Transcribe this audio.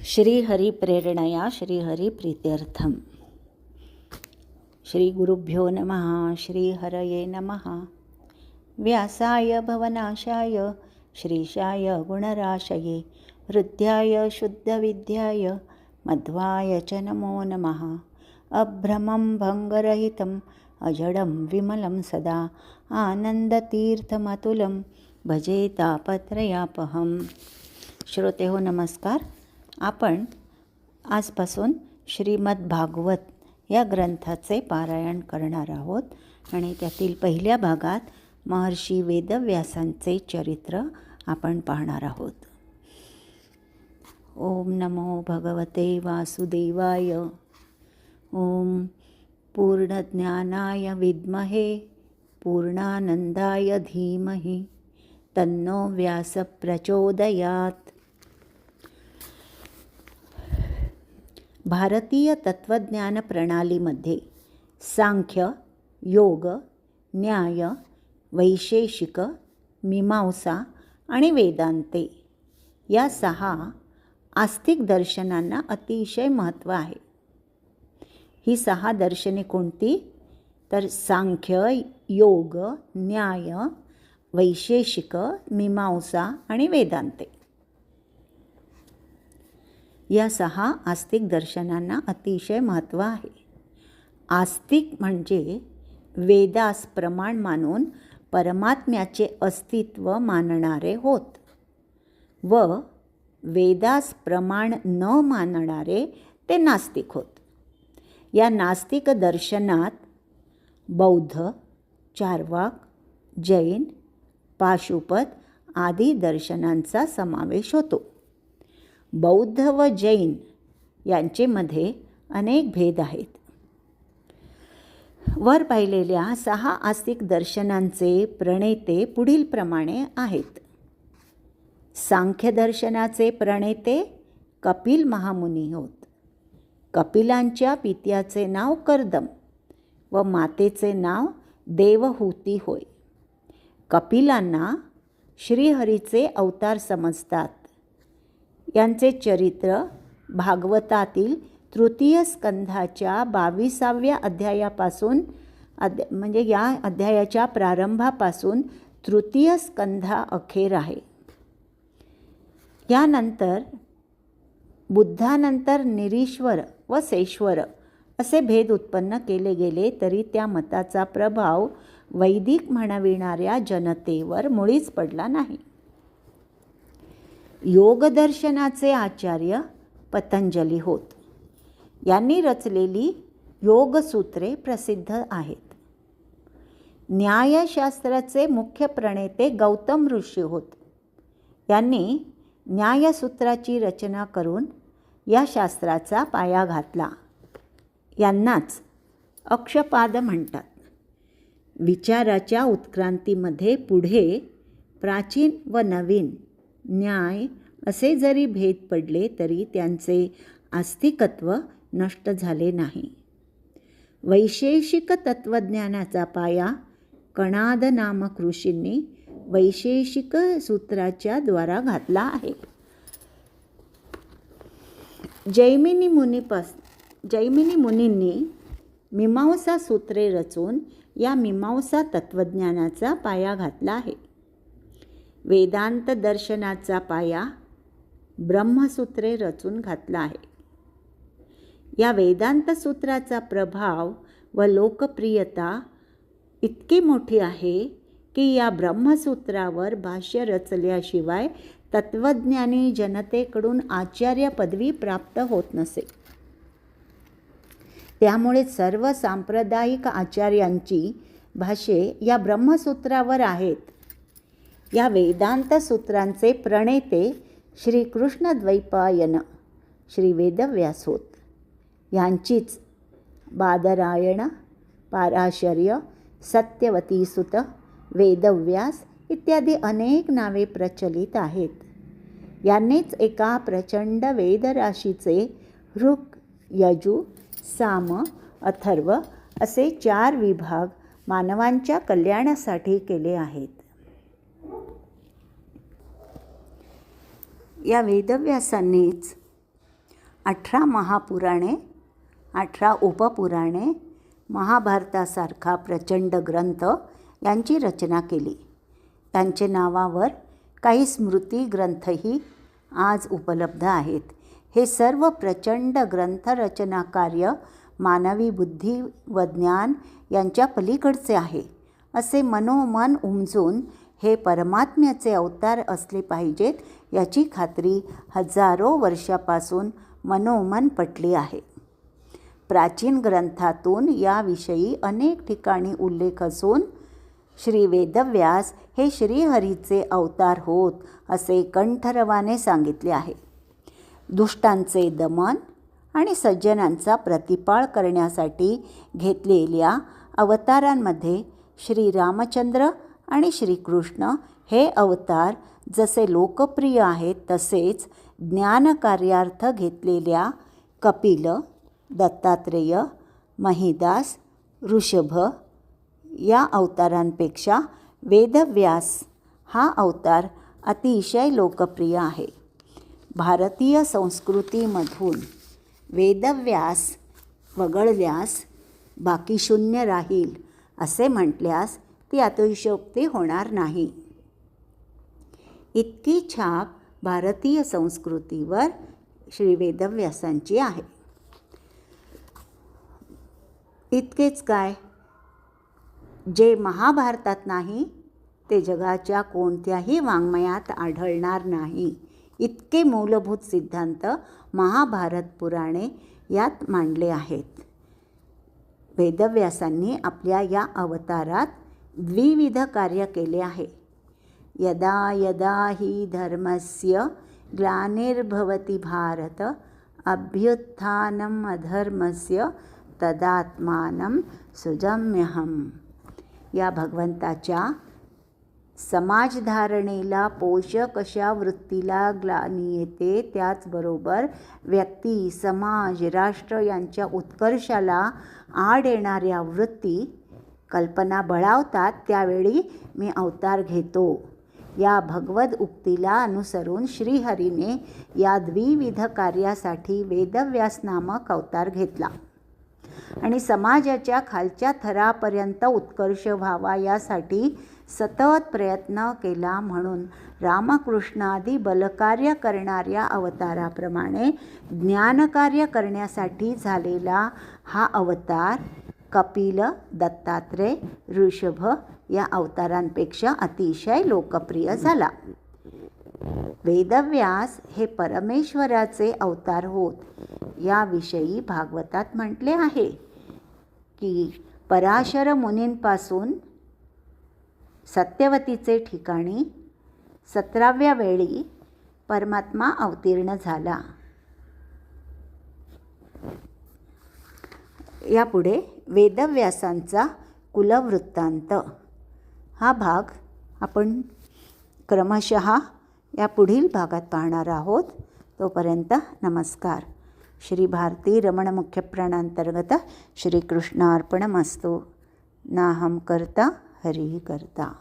श्रीहरिप्रेरणया श्रीहरिप्रीत्यर्थम्। श्रीगुरुभ्यो नमः। श्रीहरये नमः। व्यासाय भवनाशाय श्रीशाय गुणराशये हृद्याय शुद्धविद्याय मध्वाय च नमो नमः। अभ्रमं भङ्गरहितम् अजडं विमलं सदा आनन्दतीर्थमतुलं भजे तापत्रयापहम्। श्रोते हो नमस्कार। आपण आजपासून श्रीमद भागवत या ग्रंथाचे पारायण करणार आहोत आणि त्यातील पहिल्या भागात महर्षी वेदव्यासांचे चरित्र आपण पाहणार आहोत। ओम नमो भगवते वासुदेवाय। ओम पूर्णज्ञानाय विद्महे पूर्णानंदाय धीमहि तन्नो व्यास प्रचोदयात्। भारतीय तत्त्वज्ञान प्रणालीमध्ये सांख्य, योग, न्याय, वैशेषिक, मीमांसा आणि वेदांते या 6 आस्तिक दर्शनांना अतिशय महत्त्व आहे। ही 6 दर्शने कोणती? तर सांख्य, योग, न्याय, वैशेषिक, मीमांसा आणि वेदांते या 6 आस्तिक दर्शनांना अतिशय महत्त्व आहे। आस्तिक म्हणजे वेदास प्रमाण मानून परमात्म्याचे अस्तित्व मानणारे होत व वेदास प्रमाण न मानणारे ते नास्तिक होत। या नास्तिक दर्शनात बौद्ध, चार्वाक, जैन, पाशुपत आदी दर्शनांचा समावेश होतो। बौद्ध व जैन यांचेमध्ये अनेक भेद आहेत। वर पाहिलेल्या 6 आस्तिक दर्शनांचे प्रणेते पुढील प्रमाणे आहेत। सांख्य दर्शनाचे प्रणेते कपिल महामुनी होत। कपिलांच्या पित्याचे नाव कर्दम व मातेचे नाव देवहूती होय। कपिलांना श्रीहरीचे अवतार समजतात। यांचे चरित्र भागवतातील तृतीय स्कंधाच्या 22व्या अध्यायापासून म्हणजे या अध्यायाच्या प्रारंभापासून तृतीय स्कंधा अखेर आहे। यानंतर बुद्धानंतर निरीश्वर व सेश्वर असे भेद उत्पन्न केले गेले तरी त्या मताचा प्रभाव वैदिक म्हणविणाऱ्या जनतेवर मुळीच पडला नाही। योगदर्शनाचे आचार्य पतंजली होत। यांनी रचलेली योगसूत्रे प्रसिद्ध आहेत। न्यायशास्त्राचे मुख्य प्रणेते गौतम ऋषी होत। यांनी न्यायसूत्राची रचना करून या शास्त्राचा पाया घातला। यांनाच अक्षपाद म्हणतात। विचाराच्या उत्क्रांतीमध्ये पुढे प्राचीन व नवीन न्याय असे जरी भेद पडले तरी त्यांचे आस्तिकत्व नष्ट झाले नाही। वैशेषिक तत्त्वज्ञानाचा पाया कणाद नामक ऋषींनी वैशेषिक सूत्राच्या द्वारा घातला आहे। जैमिनी मुनींनी मीमांसा सूत्रे रचून या मीमांसा तत्त्वज्ञानाचा पाया घातला आहे। वेदांत दर्शनाचा पाया ब्रह्मसूत्रे रचून घातला आहे। या वेदांत सूत्राचा प्रभाव व लोकप्रियता इतकी मोठी आहे की या ब्रह्मसूत्रावर भाष्य रचल्याशिवाय तत्त्वज्ञानी जनतेकडून आचार्य पदवी प्राप्त होत नसे। त्यामुळे सर्व सांप्रदायिक आचार्यांची भाष्ये या ब्रह्मसूत्रावर आहेत। या वेदांत सूत्रांचे प्रणेते श्रीकृष्णद्वैपायन श्री वेदव्यास होत। यांचीच बादरायण, पाराशर्य, सत्यवतीसुत, वेदव्यास इत्यादी अनेक नावे प्रचलित आहेत। यांनीच एका प्रचंड वेदराशीचे ऋक्, यजु, साम, अथर्व असे 4 विभाग मानवांच्या कल्याणासाठी केले आहेत। या वेदव्यासांनीच 18 महापुराणे, 18 उपपुराणे, महाभारतासारखा प्रचंड ग्रंथ यांची रचना केली. त्यांचे नावावर काही स्मृती ग्रंथही आज उपलब्ध आहेत. हे सर्व प्रचंड ग्रंथरचना कार्य मानवी बुद्धी व ज्ञान यांच्या पलीकडचे आहे. असे मनोमन उमजून हे परमात्म्याचे अवतार असले पाहिजेत याची खात्री हजारो वर्षापासून मनोमन पटली आहे. प्राचीन ग्रंथातून याविषयी अनेक ठिकाणी उल्लेख असून श्री वेदव्यास हे श्रीहरीचे अवतार होत असे कंठरवाने सांगितले आहे. दुष्टांचे दमन आणि सज्जनांचा प्रतिपाळ करण्यासाठी घेतलेल्या अवतारांमध्ये श्री रामचंद्र आणि श्रीकृष्ण हे अवतार जसे लोकप्रिय आहेत, तसेच ज्ञानकार्यार्थ घेतलेल्या कपिल, दत्तात्रेय, महिदास, ऋषभ या अवतारांपेक्षा वेदव्यास हा अवतार अतिशय लोकप्रिय आहे. भारतीय संस्कृतीमधून वेदव्यास वगळल्यास बाकी शून्य राहील असे म्हटल्यास ती अतिशयोक्ती होणार नाही. इतकी छाप भारतीय संस्कृतीवर श्री वेदव्यासांची आहे. इतकेच काय, जे महाभारतात नाही ते जगाच्या कोणत्याही वाङ्मयात आढळणार नाही. इतके मूलभूत सिद्धांत महाभारत पुराणे यात मांडले आहेत. वेदव्यासांनी आपल्या या अवतारात द्विविध कार्य केले आहे. यदा यदा हि धर्मस्य ग्लानिर्भवति भारत अभ्युत्थानम् अधर्मस्य तदात्मानं सृजाम्यहम्. या भगवंताच्या समाजधारणेला पोषक अशा वृत्तीला ग्लानी येते, त्याचबरोबर व्यक्ती, समाज, राष्ट्र यांच्या उत्कर्षाला आड येणाऱ्या वृत्ती, कल्पना बळावतात, त्यावेळी मी अवतार घेतो. या भगवद उक्तीला अनुसरून श्रीहरीने या द्विविध कार्यासाठी वेदव्यास नामक अवतार घेतला आणि समाजाच्या खालच्या थरापर्यंत उत्कर्ष व्हावा यासाठी सतत प्रयत्न केला. म्हणून रामकृष्णादी बलकार्य करणाऱ्या अवताराप्रमाणे ज्ञानकार्य करण्यासाठी झालेला हा अवतार कपिल, दत्तात्रेय, ऋषभ या अवतारांपेक्षा अतिशय लोकप्रिय झाला. वेदव्यास हे परमेश्वराचे अवतार होत. याविषयी भागवतात म्हटले आहे की पराशर मुनींपासून सत्यवतीचे ठिकाणी 17व्या वेळी परमात्मा अवतीर्ण झाला. यापुढे वेदव्यासांचा कुलवृत्तांत हा भाग आपण क्रमशः या पुढील भागात पाहणार आहोत. तोपर्यंत नमस्कार. श्री भारती रमण मुख्य प्राणांतर्गत श्रीकृष्णार्पणमस्तु. नाहं कर्ता हरिः कर्ता.